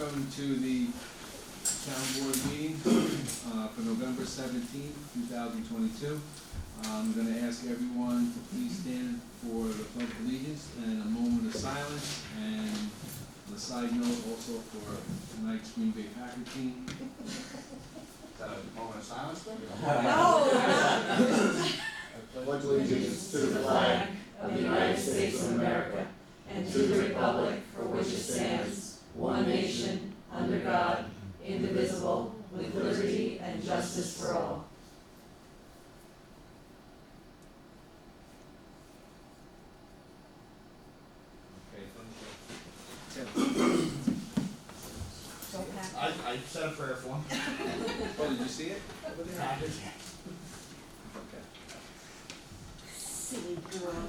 welcome to the town board meeting for November 17th, 2022. I'm going to ask everyone to please stand for the pledge of allegiance and a moment of silence. And on a side note, also for tonight's Green Bay Packer team. Is that a moment of silence then? I pledge allegiance to the flag of the United States of America and to the republic for which it stands, one nation, under God, indivisible, with liberty and justice for all. Okay, thank you. I said a prayer for him. Oh, did you see it? Over there? Packers. Okay. Silly girl.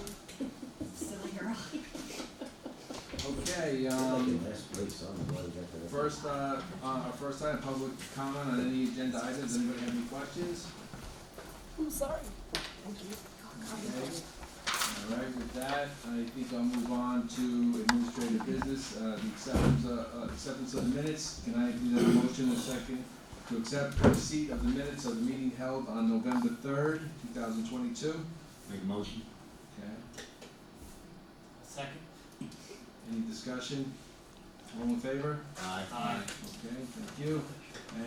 Silly girl. Okay, first item, public comment on any agenda items. Anybody have any questions? I'm sorry. Thank you. Okay. All right, with that, I think I'll move on to administrative business, the acceptance of the minutes. Can I do that motion in a second to accept the receipt of the minutes of the meeting held on November 3rd, 2022? Make a motion. Okay, Second. any discussion? All in favor? Aye. Okay, thank you.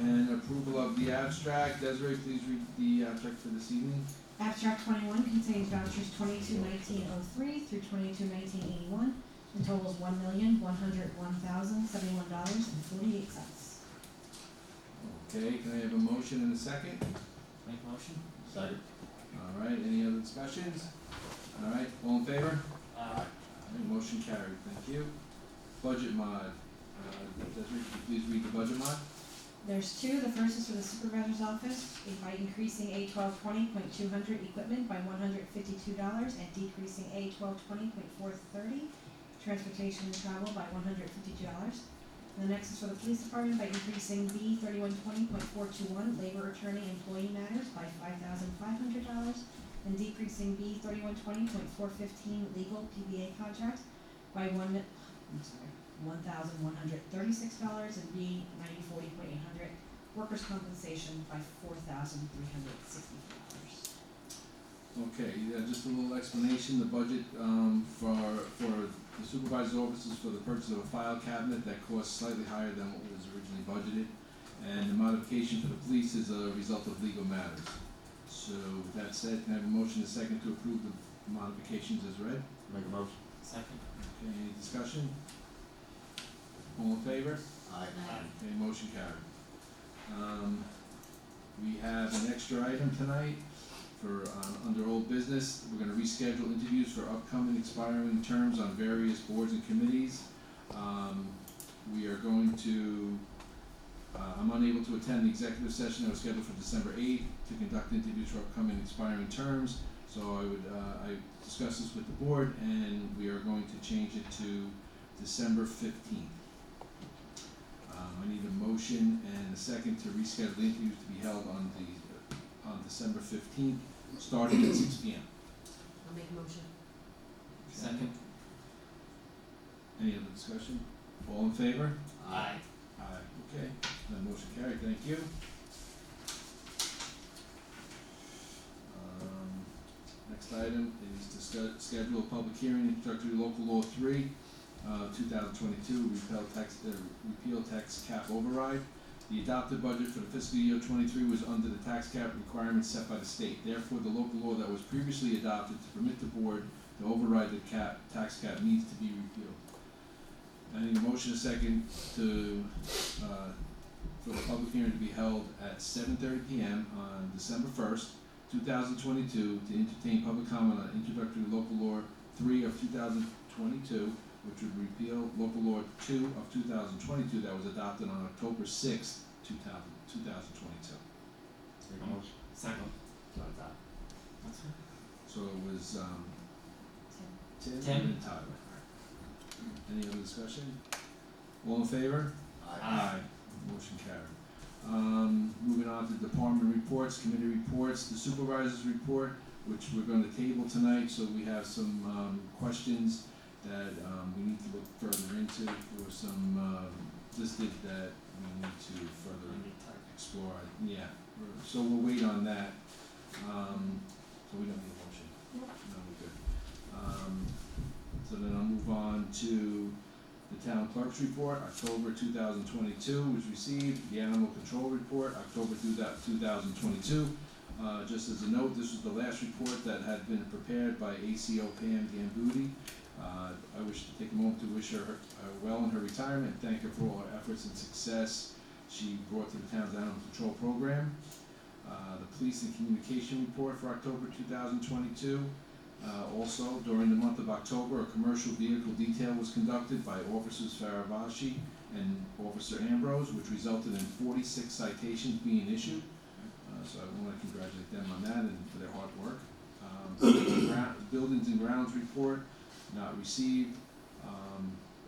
And approval of the abstract. Desiree, please read the abstract for this evening. Abstract 21 contains vouchers 22-1903 through 22-1981 and totals $1,101,071.48. Okay, can I have a motion and a second? Make a motion. Second. All right, any other discussions? All right, all in favor? Aye. All right, motion carried, thank you. Budget mod. Desiree, could you please read the budget mod? There's two. The first is for the supervisor's office by increasing A1220.200 equipment by $152 and decreasing A1220.430 transportation and travel by $152. And the next is for the police department by increasing B3120.421 labor attorney employee matters by $5,500 and decreasing B3120.415 legal PBA contract by $1,136 and B9040.800 workers' compensation by $4,360. Okay, yeah, just a little explanation. The budget for the supervisor's offices for the purchase of a file cabinet that costs slightly higher than what was originally budgeted. And the modification for the police is a result of legal matters. So with that said, can I have a motion and a second to approve the modifications as read? Make a motion. Second. Okay, any discussion? All in favor? Aye. Okay, motion carried. We have an extra item tonight for, under old business. We're gonna reschedule interviews for upcoming expiring terms on various boards and committees. We are going to, I'm unable to attend the executive session that was scheduled for December 8th to conduct interviews for upcoming expiring terms. So I discussed this with the board and we are going to change it to December 15th. I need a motion and a second to reschedule the interviews to be held on December 15th, starting at 6 p.m. I'll make a motion. Second. Any other discussion? All in favor? Aye. Aye. Okay, that motion carried, thank you. Next item is to schedule a public hearing introductory to local law 3, 2022, repeal tax cap override. The adopted budget for the fiscal year 23 was under the tax cap requirements set by the state. Therefore, the local law that was previously adopted to permit the board to override the tax cap needs to be repealed. I need a motion and a second to, for the public hearing to be held at 7:30 p.m. on December 1st, 2022, to entertain public comment on introductory local law 3 of 2022, which would repeal local law 2 of 2022 that was adopted on October 6th, 2022. Make a motion. Second. So it was Tim and Tim. then Tyler. Any other discussion? All in favor? Aye. Motion carried. Moving on to department reports, committee reports, the supervisor's report, which we're gonna table tonight, so we have some questions that we need to look further into. There were some listed that we need to further explore, yeah, so we'll wait on that. So we don't need a motion? Nope. No, we're good. So then I'll move on to the town clerk's report, October 2022 was received, the animal control report, October 2022. Just as a note, this was the last report that had been prepared by ACO Pam Gambuti. I wish to take a moment to wish her well in her retirement and thank her for all her efforts and success she brought to the town's animal control program. The police and communication report for October 2022. Also, during the month of October, a commercial vehicle detail was conducted by Officers Faravashi and Officer Ambrose, which resulted in 46 citations being issued. So I want to congratulate them on that and for their hard work. Buildings and grounds report, not received.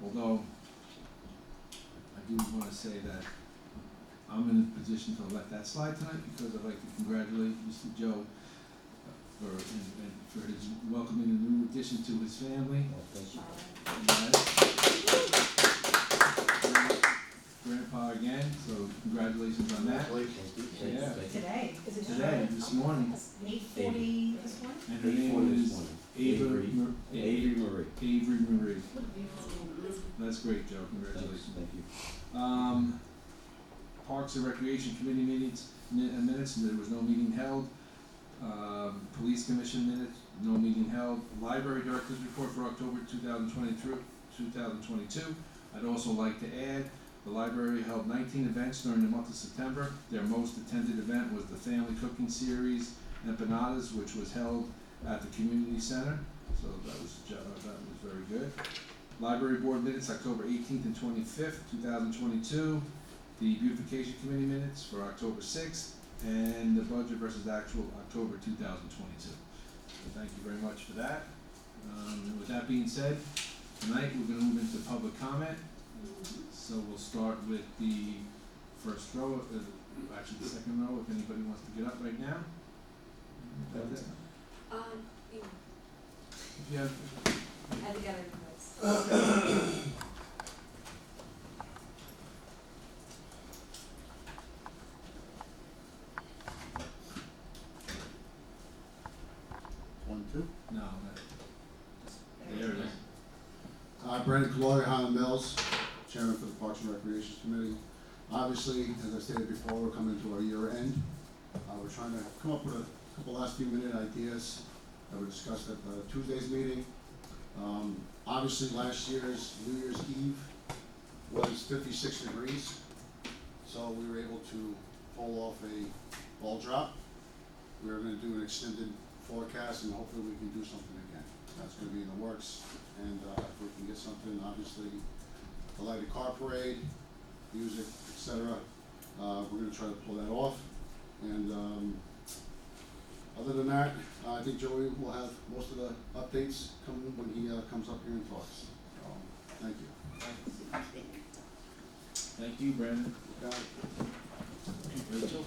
Although I do want to say that I'm in a position to let that slide tonight because I'd like to congratulate Mr. Joe for his welcoming a new addition to his family. Grandpa again, so congratulations on that. Yeah. Today. Is it Today, this morning. 8:40 this morning? And her name is Avery Marie. Avery Marie. That's great, Joe, congratulations. Thank you. Parks and Recreation Committee minutes, there was no meeting held. Police Commission minutes, no meeting held. Library Director's report for October 2022. I'd also like to add, the library held 19 events during the month of September. Their most attended event was the Family Cooking Series Empanadas, which was held at the Community Center. So that was very good. Library Board minutes, October 18th and 25th, 2022. The Beautification Committee minutes for October 6th, and the budget versus actual October 2022. So thank you very much for that. And with that being said, tonight we're gonna move into public comment. So we'll start with the first row, actually the second row, if anybody wants to get up right now. That's it. If you have, I think I request. One, two. no, there it is. Brandon Caloy, Highland Mills, Chairman for the Parks and Recreation Committee. Obviously, as I stated before, we're coming to our year end. We're trying to come up with a couple last few minute ideas that were discussed at Tuesday's meeting. Obviously, last year's New Year's Eve was 56 degrees, so we were able to pull off a ball drop. We are gonna do an extended forecast and hopefully we can do something again. That's gonna be in the works, and if we can get something, obviously, the lighted car parade, music, etc. We're gonna try to pull that off, and other than that, I think Joey will have most of the updates come when he comes up here and talks. Thank you. Thank you, Brandon. Got it. Rachel?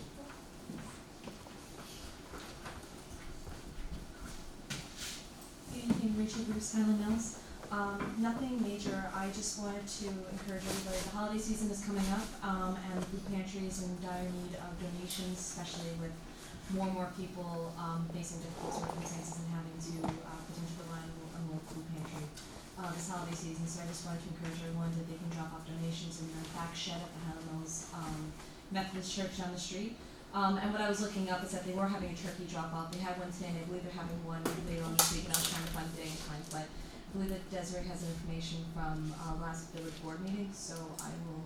Good evening, Rachel Bruce, Highland Mills. Nothing major, I just wanted to encourage everybody, the holiday season is coming up, and the food pantry is in dire need of donations, especially with more and more people, facing difficult circumstances and having to, potentially rely on a local food pantry, this holiday season. So I just wanted to encourage everyone that they can drop off donations in the back shed at the Highland Mills, Methodist Church down the street. And what I was looking up is that they were having a turkey drop off. They had one today, and I believe they're having one later on this week, and I was trying to find the day and time, but I believe that Desiree has information from, last village board meeting, so I will,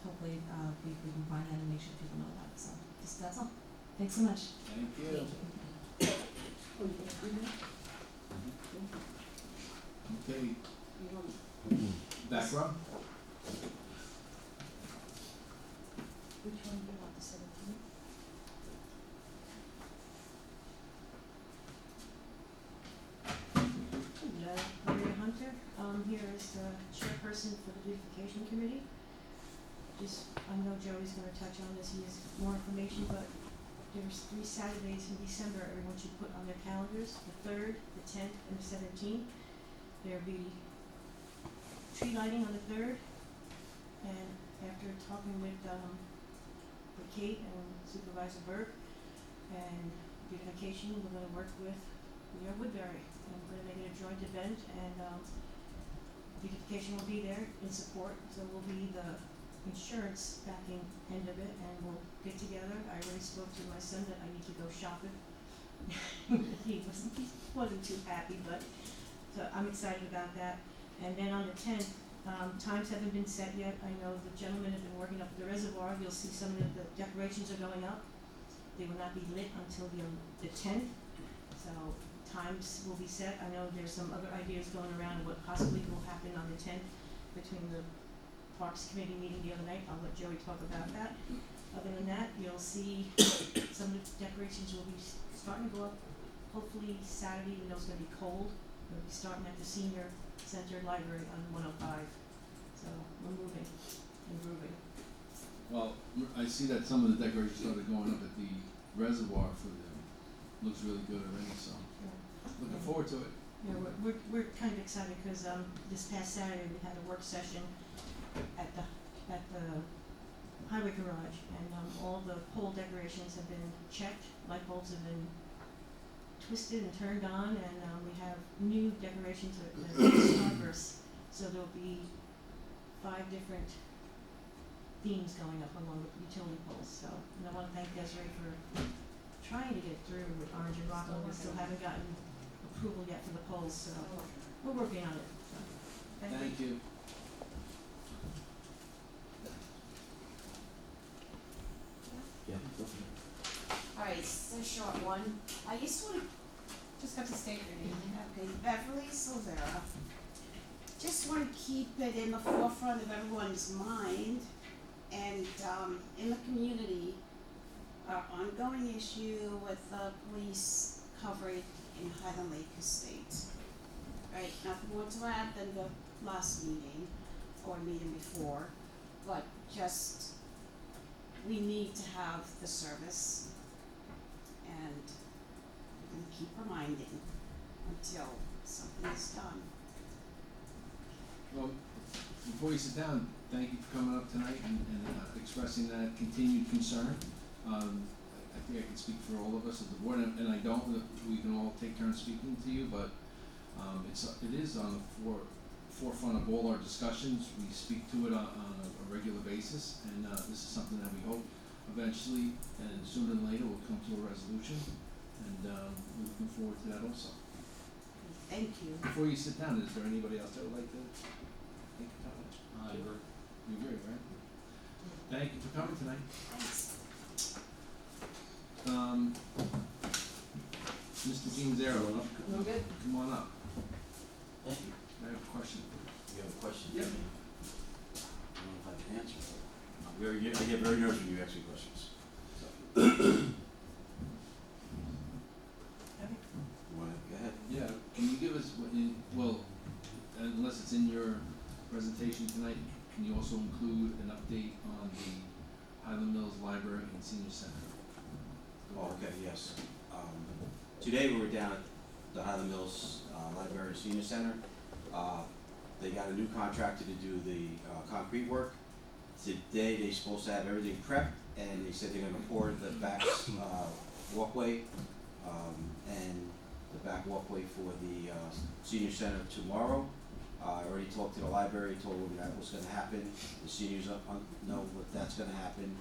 hopefully, we can find that and make sure people know about it, so, just, that's all. Thanks so much. Thank you. Okay, back row? Which one do you want, the 17th? Maria Hunter, here is the chairperson for the beautification committee. Just, I know Joey's gonna touch on this, he has more information, but there's 3 Saturdays in December everyone should put on their calendars, the 3rd, the 10th, and the 17th. There'll be tree lighting on the 3rd, talking with Kate and Supervisor Burke, and beautification, we're gonna work with Woodbury, and we're gonna make it a joint event, and beautification will be there in support, so we'll be the insurance backing end of it, and we'll get together. I already spoke to my son that I need to go shopping. he wasn't too happy, but so I'm excited about that. And then on the 10th, times haven't been set yet. I know the gentlemen have been working up at the reservoir. You'll see some of the decorations are going up. They will not be lit until the 10th. So times will be set. I know there's some other ideas going around of what possibly will happen on the 10th between the Parks Committee meeting the other night. I'll let Joey talk about that. Other than that, you'll see some of the decorations will be starting to go up. Hopefully Saturday, even though it's gonna be cold, we'll be starting at the Senior Center Library on 105. So we're moving and grooving. Well, I see that some of the decorations started going up at the reservoir for the, looks really good already, so looking forward to it. Yeah, we're kind of excited because this past Saturday we had a work session at the highway garage, and all the pole decorations have been checked, light bulbs have been twisted and turned on, and we have new decorations at Starburst. So there'll be 5 different themes going up along the utility poles. So, and I want to thank Desiree for trying to get through with Orange and Rockland. We still haven't gotten approval yet for the poles, so we're working on it. So, Thank you. Yeah, go for it. Alright, it's a short one. I just wanna, Just got to state your name. okay, Beverly Silvera. Just wanna keep it in the forefront of everyone's mind and, in the community, our ongoing issue with the police coverage in Highland Lake Estates. Right, nothing more to add than the last meeting or meeting before, but just, we need to have the service, and we're gonna keep reminding until something is done. Well, before you sit down, thank you for coming up tonight and expressing that continued concern. I think I can speak for all of us as the board, and I don't, we can all take turns speaking to you, but it is on the forefront of all our discussions. We speak to it on a regular basis, and this is something that we hope eventually, and sooner than later, will come to a resolution, and we're looking forward to that also. Thank you. Before you sit down, is there anybody else that would like to make a comment? I agree. You agree, right? Thank you for coming tonight. Thanks. Mr. Gianzaro, No good. come on up. Thank you. I have a question. You have a question? Yep. I don't know if I can answer it. I get very nervous when you ask me questions. So. You wanna go ahead? Yeah, can you give us, unless it's in your presentation tonight, can you also include an update on the Highland Mills Library and Senior Center? Oh, okay, yes. Today we were down at the Highland Mills Library and Senior Center. They got a new contractor to do the concrete work. Today they're supposed to have everything prepped, and they said they're gonna pour the back walkway and the back walkway for the senior center tomorrow. I already talked to the library, told them that was gonna happen. The seniors know what that's gonna happen.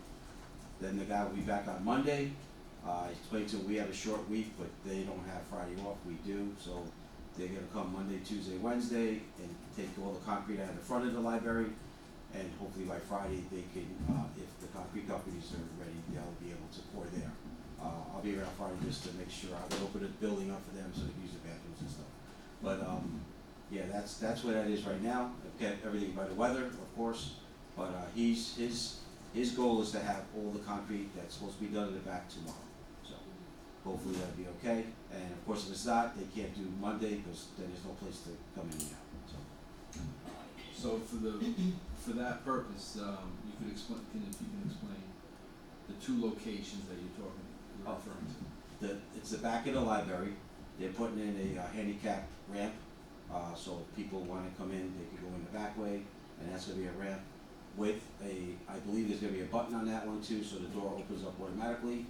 Then the guy will be back on Monday. I explained to them we have a short week, but they don't have Friday off, we do, so they're gonna come Monday, Tuesday, Wednesday, and take all the concrete out of the front of the library, and hopefully by Friday they can, if the concrete companies are ready, they'll be able to pour there. I'll be around Friday just to make sure, I will open the building up for them so they can use the bathrooms and stuff. But, yeah, that's where that is right now. I've kept everything by the weather, of course, but, his goal is to have all the concrete that's supposed to be done in the back tomorrow. So, hopefully that'll be okay, and of course, if it's not, they can't do Monday, because then there's no place to come in and out, so. So for that purpose, you could explain, if you can explain the 2 locations that you're referring to. It's the back of the library. They're putting in a handicap ramp, so if people wanna come in, they can go in the back way, and that's gonna be a ramp with a I believe there's gonna be a button on that one too, so the door opens up automatically.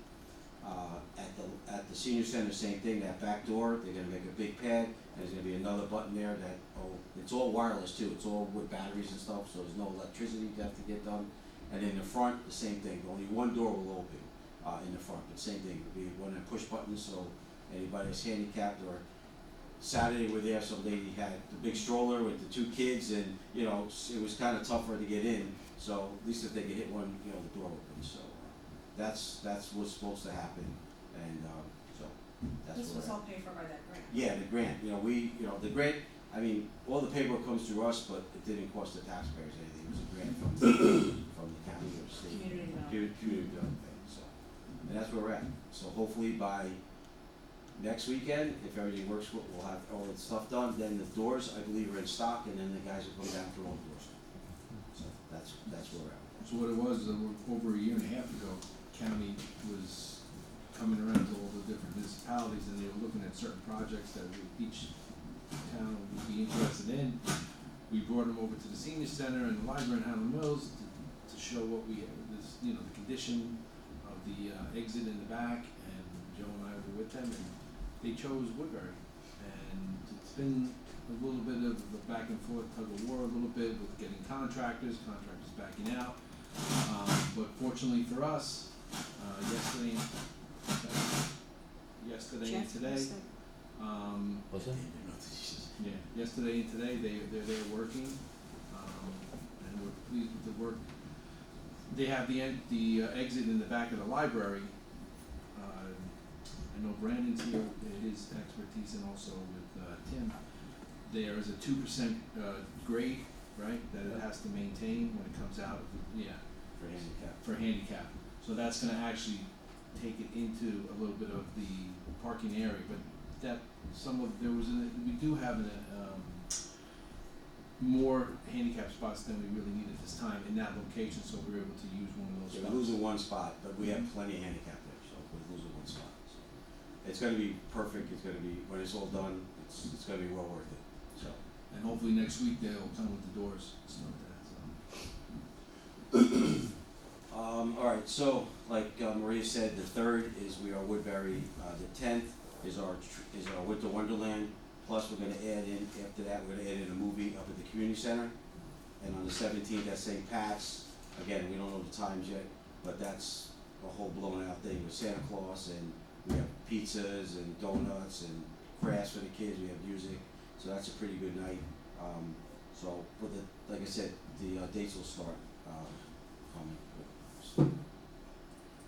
At the senior center, same thing, that back door, they're gonna make a big pad, and there's gonna be another button there that, it's all wireless too, it's all with batteries and stuff, so there's no electricity to have to get done. And in the front, the same thing, only one door will open, in the front, but same thing, it'll be one of the push buttons, so anybody that's handicapped, or Saturday we're there, some lady had the big stroller with the two kids, and, you know, it was kinda tough for her to get in, so at least if they could hit one, you know, the door opens, so, that's what's supposed to happen, and, so, that's This what was all paid for by that grant. yeah, the grant, the grant, I mean, all the paperwork comes through us, but it didn't cost the taxpayers anything, it was a grant from the county or state. Community development. Community development, so, and that's where we're at, so hopefully by next weekend, if everything works, we'll have all the stuff done, then the doors, I believe, are in stock, and then the guys will come down for all the doors. So, that's where we're at. So what it was, over a year and a half ago, county was coming around to all the different municipalities, and they were looking at certain projects that each town would be interested in. We brought them over to the senior center and the library in Highland Mills to show what we, the condition of the exit in the back, and Joe and I were with them, and they chose Woodbury. And it's been a little bit of a back and forth tug of war, a little bit with getting contractors backing out. But fortunately for us, yesterday and today, What's that? yeah, yesterday and today, they're there working, and we're pleased with the work. They have the exit in the back of the library. I know Brandon's here with his expertise, and also with Tim. There is a 2% grade, right, that it has to maintain when it comes out of the, for handicap. So that's gonna actually take it into a little bit of the parking area, but we do have more handicap spots than we really need at this time in that location, so we're able to use one of those Yeah, spots. we're losing one spot, but we have plenty of handicap there, so we're losing one spot, so. It's gonna be perfect, it's gonna be, when it's all done, it's gonna be well worth it, so. And hopefully next week they'll come with the doors and stuff like that, so. Alright, so, like Maria said, the 3rd is we are Woodbury, the 10th is our Winter Wonderland, plus we're gonna add in, after that, we're gonna add in a movie up at the community center. And on the 17th, that's St. Pat's, again, we don't know the times yet, but that's a whole blown out thing with Santa Claus, and we have pizzas and donuts and crafts for the kids, we have music, so that's a pretty good night. So, like I said, the dates will start, coming.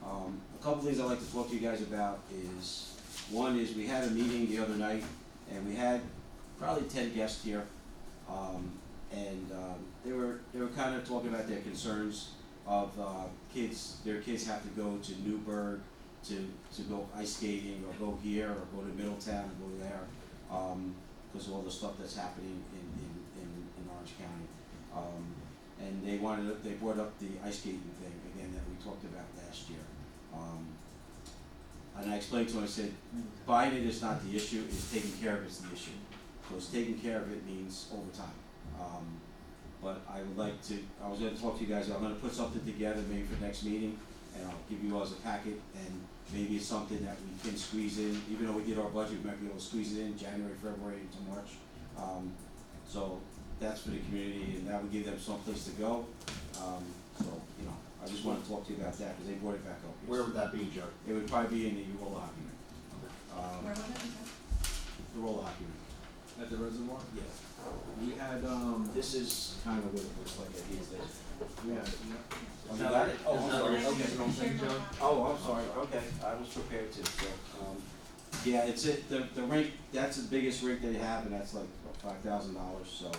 A couple things I'd like to talk to you guys about is, one is we had a meeting the other night, and we had probably 10 guests here. They were kind of talking about their concerns of their kids have to go to Newburgh to go ice skating, or go here, or go to Middletown, or go there, because of all the stuff that's happening in Orange County. And they brought up the ice skating thing again that we talked about last year. And I explained to him, I said, buying it is not the issue, it's taking care of it's the issue. Because taking care of it means overtime. But I was gonna talk to you guys, I'm gonna put something together maybe for next meeting, and I'll give you all as a packet, and maybe it's something that we can squeeze in, even though we did our budget, we might be able to squeeze it in January, February into March. So that's for the community, and that would give them someplace to go. I just wanna talk to you about that, cause they brought it back up. Where would that be, Joe? It would probably be in the roller hockey rink. Where was it? The roller hockey rink. At the reservoir, Yeah. we had, This is kind of what it looks like at these days. we had, Oh, you got it? Oh, I'm sorry, okay. Oh, I'm sorry, okay, I was prepared to, so, yeah, the rink, that's the biggest rink they have, and that's like $5,000, so,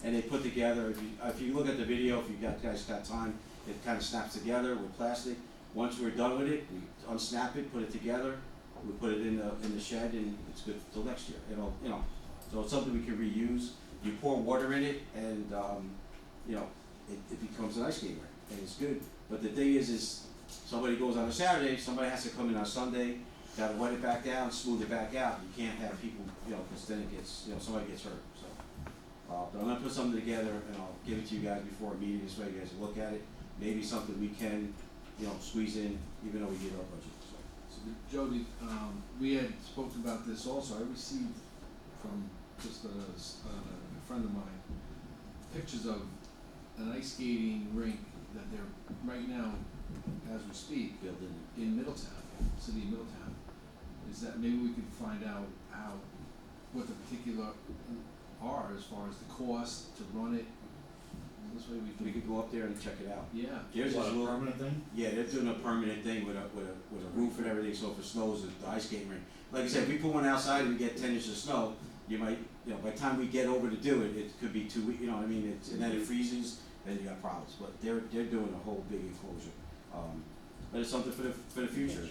and they put together, if you look at the video, if you guys got time, it kind of snaps together with plastic. Once we're done with it, we unsnap it, put it together, we put it in the shed, and it's good till next year, so it's something we can reuse. You pour water in it, and, it becomes an ice skating rink, and it's good. But the thing is somebody goes on a Saturday, somebody has to come in on Sunday, gotta wet it back down, smooth it back out. You can't have people, cause then it gets, somebody gets hurt, so. But I'm gonna put something together and I'll give it to you guys before a meeting, this way you guys can look at it. Maybe something we can, squeeze in, even though we did our budget, so. So Jody, we had spoken about this also, I received from just a friend of mine, pictures of an ice skating rink that they're, right now, as we speak, Build in. in Middletown, city of Middletown. Is that, maybe we could find out what the particular are as far as the cost to run it. This way We could go up there and check it out. yeah, There's this What, a little, permanent thing? yeah, they're doing a permanent thing with a roof and everything, so if it snows, the ice skating rink. Like I said, if we put one outside and we get 10 inches of snow, you might, by the time we get over to do it, it could be 2 weeks, you know what I mean, and then it freezes, then you got problems, but they're doing a whole big enclosure. But it's something for the future,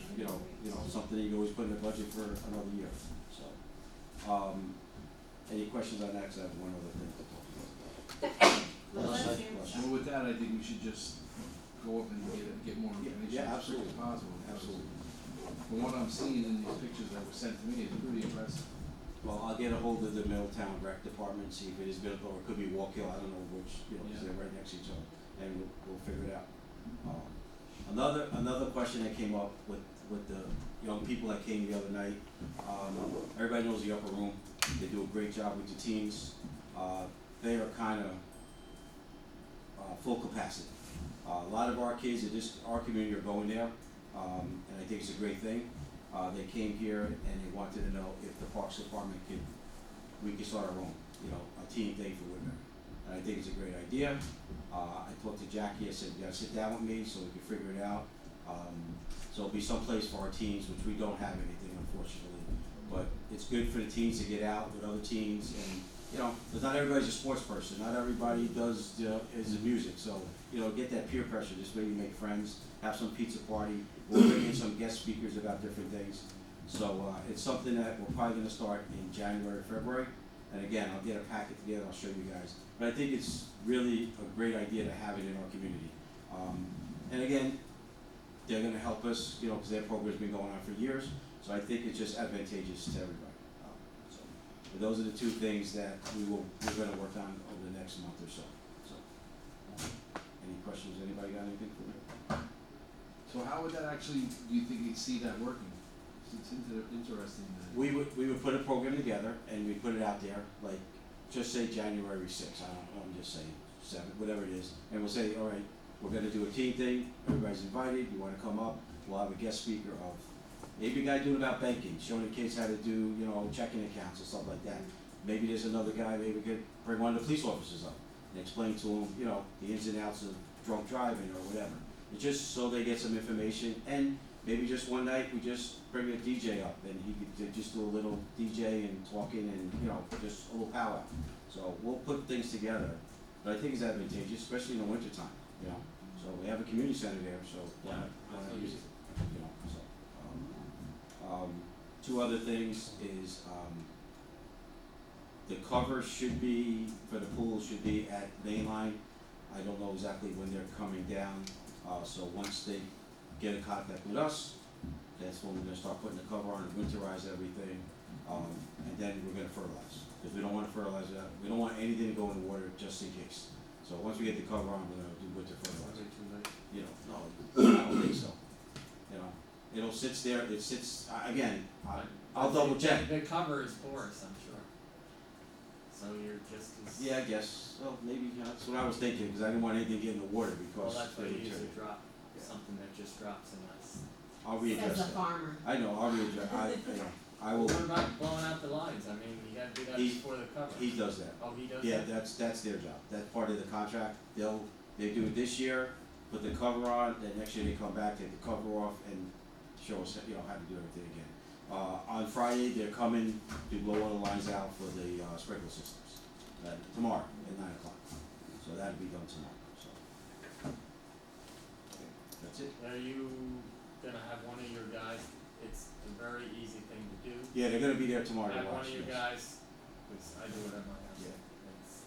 something that you always put in the budget for another year, so. Any questions on that, 'cause I have one other thing to talk about. well, with that, I think we should just go up and get more Yeah, information yeah, as quick as absolutely. possible. Absolutely. From what I'm seeing in these pictures that were sent to me, it's pretty impressive. Well, I'll get a hold of the Middletown Rec Department, see if it is Middletown, or it could be Walk Hill, I don't know which, because Yeah. they're right next to each other, and we'll figure it out. Another question that came up with the young people that came the other night, everybody knows the upper room, they do a great job with the teens, they are kinda, full capacity. A lot of our kids in our community are going there, and I think it's a great thing. They came here and they wanted to know if the Parks Department we could start our own, a teen thing for Woodbury. And I think it's a great idea. I talked to Jackie, I said, you gotta sit down with me so we can figure it out. So it'll be someplace for our teens, which we don't have anything unfortunately. But it's good for the teens to get out with other teens and, because not everybody's a sports person, not everybody is in music, so, get that peer pressure, this way you make friends, have some pizza party, we'll bring in some guest speakers about different things. So, it's something that we're probably gonna start in January, February, and again, I'll get a packet together, I'll show you guys. But I think it's really a great idea to have it in our community. And again, they're gonna help us, because their program's been going on for years, so I think it's just advantageous to everybody. But those are the two things that we're gonna work on over the next month or so. Any questions, anybody got anything for me? So how would that actually, do you think you'd see that working? It's interesting that. We would put a program together and we put it out there, like, just say January 6th, I'm just saying, 7th, whatever it is. And we'll say, all right, we're gonna do a team thing, everybody's invited, you wanna come up, we'll have a guest speaker of, maybe a guy doing about banking, showing the kids how to do, checking accounts and stuff like that. Maybe there's another guy, maybe we could bring one of the police officers up and explain to them, the ins and outs of drunk driving or whatever. It's just so they get some information, and maybe just one night we just bring a DJ up and he could just do a little DJ and talking and, just a little powwow. So we'll put things together, but I think it's advantageous, especially in the winter time, So we have a community center there, so why not use it, so. Two other things is, the cover should be, for the pool, should be at Mainline. I don't know exactly when they're coming down, so once they get in contact with us, that's when we're gonna start putting the cover on and winterize everything, and then we're gonna fertilize. Because we don't wanna fertilize that, we don't want anything to go in the water just in case. So once we get the cover on, we're gonna do winter fertilizer. No, I don't think so. It sits, again, I'll double check. The cover is porous, I'm sure. So you're just as. Yeah, I guess, well, maybe, that's what I was thinking, because I didn't want anything to get in the water Well, because. that's why they you would usually tear it. drop something that just drops in ice. I'll readdress As a that. farmer. I know, I'll readdress, I will, What about blowing out the lines? I mean, you gotta do that He- before the cover. he does that. Oh, he does Yeah, that? that's their job, that's part of the contract, they do it this year, put the cover on, then next year they come back, take the cover off and show us, how to do everything again. On Friday, they're coming to blow all the lines out for the sprinkler systems, tomorrow at 9 o'clock, so that'll be done tomorrow, so. Okay, that's it. Are you gonna have one of your guys, it's a very easy thing to do. Yeah, they're gonna be there tomorrow to Have one watch of your this. guys, 'cause I do it at my house. Yeah. It's,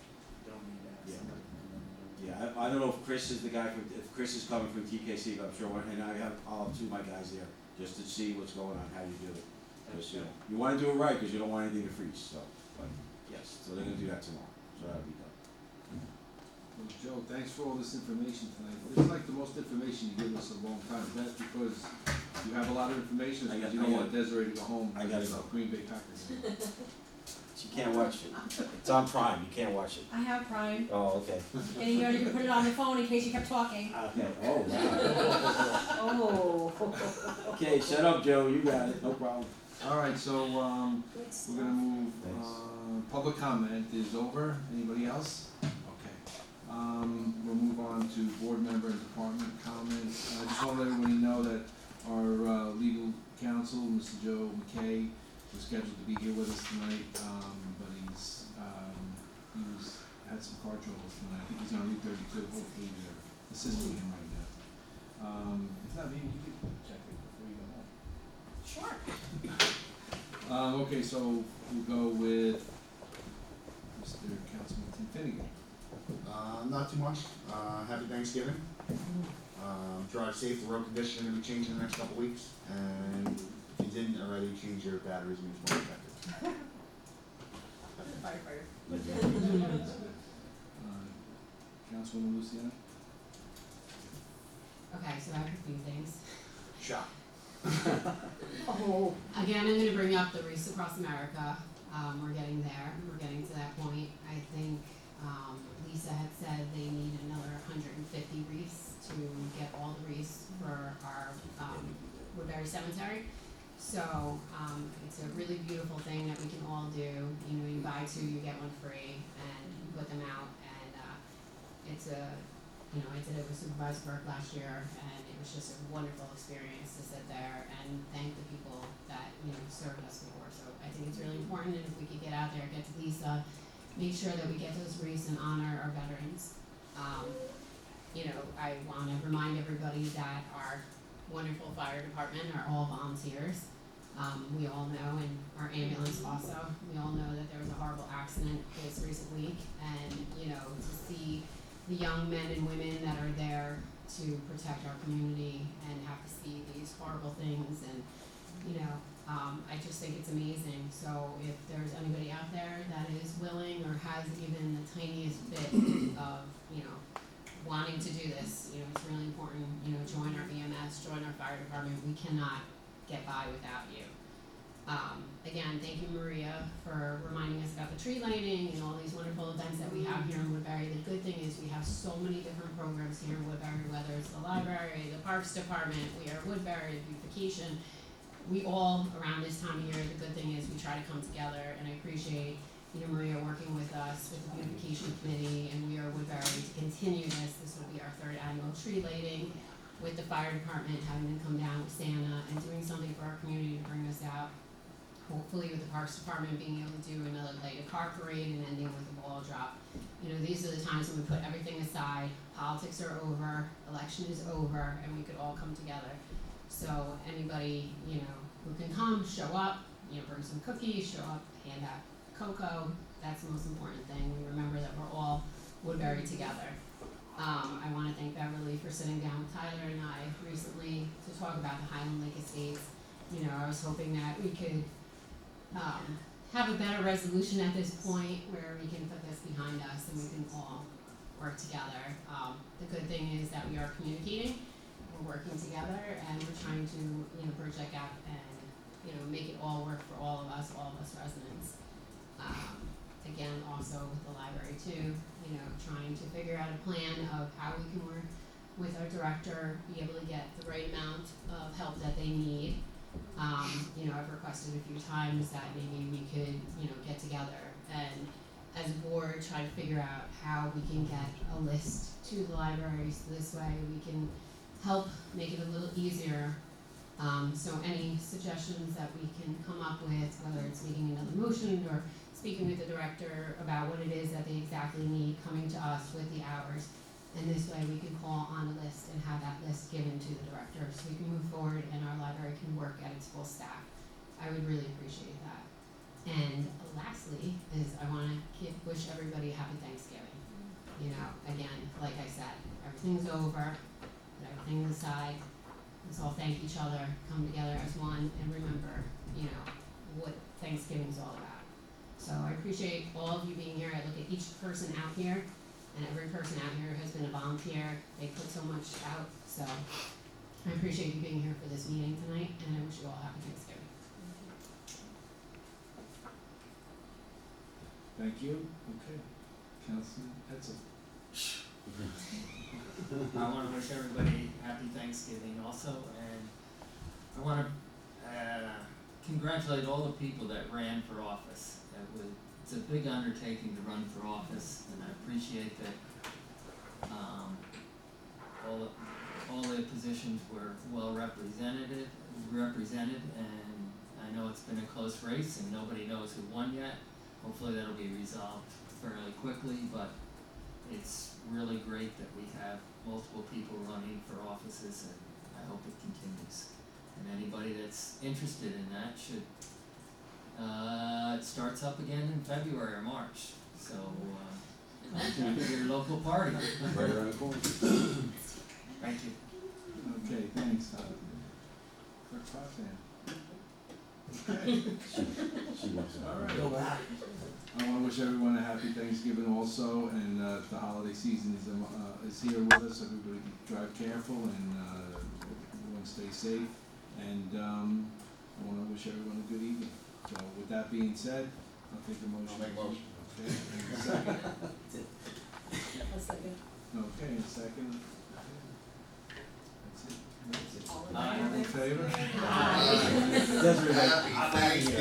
don't need to have Yeah. somebody come in and do it. Yeah, I don't know if Chris is the guy if Chris is coming from TKC, but I'm sure, and I'll have two of my guys there, just to see what's going on, how you do it. Because, you wanna do it right, because you don't want anything to freeze, so, but, yes, so they're gonna do that tomorrow. so that'll be done. Well, Joe, thanks for all this information tonight. It's like the most information you give us in a long time. Is that because you have a lot of information, or I because got- you I don't got- want Desiree to go home? I gotta with go. Green Bay Packers. She can't watch it. It's on Prime, you can't watch it. I have Prime, Oh, okay. and you already put it on the phone in case you kept talking. Okay, oh, wow. Oh. Okay, shut up, Joe, you got it, no problem. All right, so, Good we're gonna move, Thanks. public comment is over. Anybody else? Okay. We'll move on to board member and department comments. I just wanna let everybody know that our, legal counsel, Mr. Joe McKay, was scheduled to be here with us tonight, but had some car troubles tonight. I think he's on Route 32. Hopefully they're assisting him right now. If not, maybe you could check it before you go home. Sure. Okay, so we'll go with Mr. Councilman Tim Finnegan. Not too much. Happy Thanksgiving. Drive safe. The road condition will be changing in the next couple weeks, and if you didn't already, change your batteries when it's more effective. Councilwoman Luciana? Okay, so I have a few things. Shot. Oh. Again, I'm gonna bring up the Wreaths Across America. We're getting there, we're getting to that point. I think, Lisa had said they need another 150 wreaths to get all the wreaths for our, Woodbury Cemetery. So, it's a really beautiful thing that we can all do. You know, you buy two, you get one free, and you put them out, and, it's a, you know, I did it with Supervisor Burke last year, and it was just a wonderful experience to sit there and thank the people that, you know, served us before. So I think it's really important, and if we could get out there, get to Lisa, make sure that we get those wreaths and honor our veterans. You know, I wanna remind everybody that our wonderful fire department are all volunteers. We all know, and our ambulance also, we all know that there was a horrible accident this recent week, and, you know, to see the young men and women that are there to protect our community and have to see these horrible things, and, you know, I just think it's amazing. So if there's anybody out there that is willing or has even the tiniest bit of, you know, wanting to do this, you know, it's really important, you know, join our EMS, join our fire department. We cannot get by without you. Again, thank you, Maria, for reminding us about the tree lighting and all these wonderful events that we have here in Woodbury. The good thing is we have so many different programs here in Woodbury, whether it's the library, the Parks Department, we are Woodbury, beautification. We all, around this time of year, the good thing is we try to come together, and I appreciate, you know, Maria working with us, with the beautification committee, and we are Woodbury to continue this. This will be our 3rd annual tree lighting, with the fire department having to come down with Santa and doing something for our community to bring us out. Hopefully with the Parks Department being able to do another, like, a car parade and ending with a ball drop. You know, these are the times when we put everything aside, politics are over, election is over, and we could all come together. So anybody, you know, who can come, show up, you know, bring some cookies, show up, hand out cocoa. That's the most important thing. We remember that we're all Woodbury together. I wanna thank Beverly for sitting down with Tyler and I recently to talk about the Highland Lake Estates. You know, I was hoping that we could have a better resolution at this point where we can put this behind us and we can all work together. The good thing is that we are communicating, we're working together, and we're trying to, you know, bridge that gap and, you know, make it all work for all of us residents. Again, also with the library too, you know, trying to figure out a plan of how we can work with our director, be able to get the right amount of help that they need. You know, I've requested a few times that maybe we could, you know, get together and as a board try to figure out how we can get a list to the library, so this way we can help make it a little easier. So any suggestions that we can come up with, whether it's making another motion or speaking with the director about what it is that they exactly need, coming to us with the hours. And this way we can call on a list and have that list given to the director so we can move forward and our library can work at its full staff. I would really appreciate that. And lastly is I wanna wish everybody a happy Thanksgiving. You know, again, like I said, everything's over, put everything aside, let's all thank each other, come together as one, and remember, you know, what Thanksgiving's all about. So I appreciate all of you being here. I look at each person out here, and every person out here has been a volunteer. They put so much out, so I appreciate you being here for this meeting tonight, and I wish you all happy Thanksgiving. Thank you. Okay. Councilman Etzel. I wanna wish everybody happy Thanksgiving also, and I wanna, congratulate all the people that ran for office. It's a big undertaking to run for office, and I appreciate that, all the positions were well represented, and I know it's been a close race and nobody knows who won yet. Hopefully that'll be resolved fairly quickly, but it's really great that we have multiple people running for offices, and I hope it continues. And anybody that's interested in that should, it starts up again in February or March, so, come to your local party. Right around the corner. Thank you. Okay, thanks, Todd. Clerk Foxham. Okay. She wants it. All right. I wanna wish everyone a happy Thanksgiving also, and, the holiday season is here with us. Everybody drive careful and, everyone stay safe. And, I wanna wish everyone a good evening. So with that being said, I'll take a motion. I'll make a motion. Okay, and a second. A second. Okay, a second. That's it. All in Aye. All in favor? Desiree, I'm out of here.